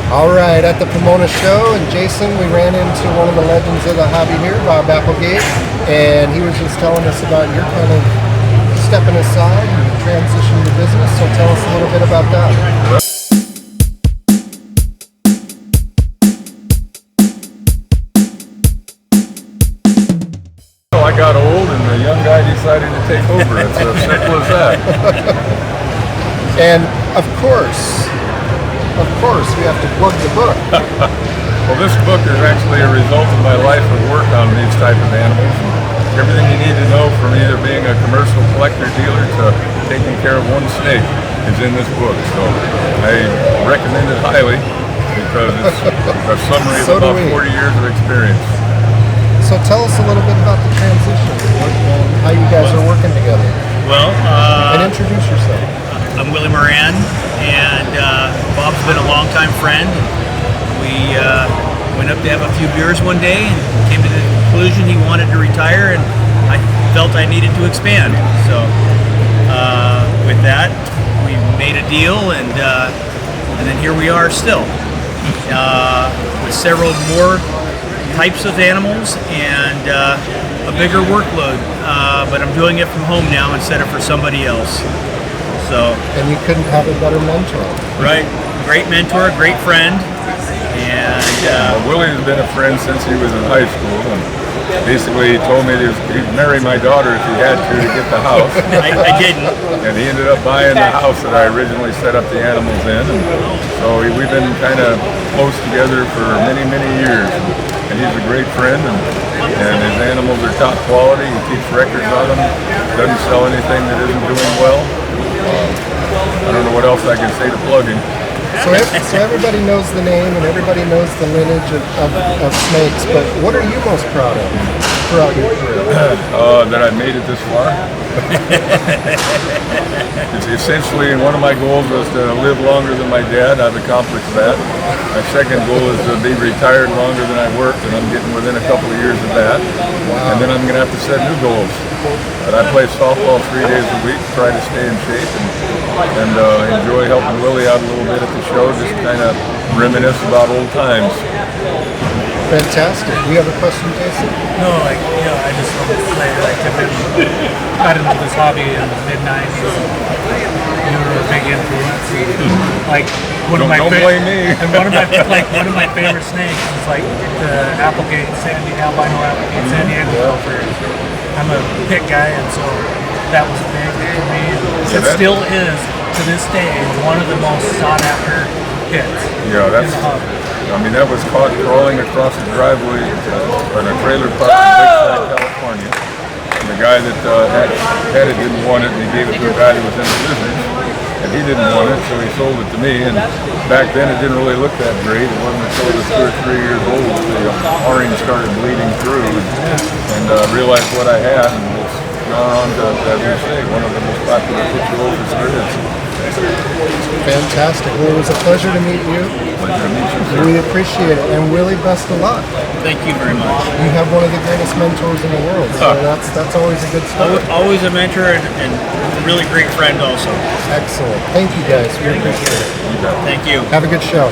All right, at the Pomona show, and Jason, we ran into one of the legends of the hobby here, Bob Applegate, and he was just telling us about your kind of stepping aside and transition to business. So tell us a little bit about that. I got old, and the young guy decided to take over. It's as simple as that. And of course, we have to plug the book. Well, this book is actually a result of my life of work on these type of animals. Everything you need to know from either being a commercial collector dealer to taking care of one snake is in this book. So I recommend it highly because it's a summary of about 40 years of experience. So tell us a little bit about the transition and how you guys are working together. Well, and introduce yourself. I'm Willie Moran, and Bob's been a longtime friend. We went up to have a few beers one day and came to the conclusion he wanted to retire, and I felt I needed to expand. So with that, we made a deal, and then here we are still with several more types of animals and a bigger workload, but I'm doing it from home now instead of for somebody else. So, and you couldn't have a better mentor. Right, great mentor, great friend, and Willie has been a friend since he was in high school, and basically he told me he'd marry my daughter if he had to get the house. I didn't. And he ended up buying the house that I originally set up the animals in, and so we've been kind of close together for many, many years. And he's a great friend, and his animals are top quality. He keeps records on them, doesn't sell anything that isn't doing well. I don't know what else I can say to plug him. So everybody knows the name and everybody knows the lineage of snakes, but what are you most proud of throughout your career? That I made it this far. It's essentially, one of my goals was to live longer than my dad. I've accomplished that. My second goal is to be retired longer than I worked, and I'm getting within a couple of years of that. Wow. And then I'm going to have to set new goals. But I play softball 3 days a week, try to stay in shape, and enjoy helping Willie out a little bit at the show, just kind of reminisce about old times. Fantastic. Do you have a question, Jason? No, I just wanted to say, got into this hobby in the mid-90s. You were a big influence. Don't blame me. And one of my favorite snakes is the Applegate, Albino Applegate San Diego Gopher. I'm a pit guy, and so that was big for me. It still is, to this day, one of the most sought-after pits in the hobby. I mean, that was caught crawling across the driveway on a trailer park in Lakeside, California. And the guy that had it didn't want it, and he gave it to a guy that was in the business. And he didn't want it, so he sold it to me. And back then, it didn't really look that great. It wasn't until it was 2 or 3 years old that the orange started bleeding through, and realized what I had, and it's gone on to, as you say, one of the most popular picturovers there is. Fantastic. Well, it was a pleasure to meet you. Pleasure to meet you, sir. We appreciate it, and really best of luck. Thank you very much. You have one of the greatest mentors in the world, so that's always a good start. Always a mentor and a really great friend also. Excellent. Thank you guys. We appreciate it. Thank you. Have a good show.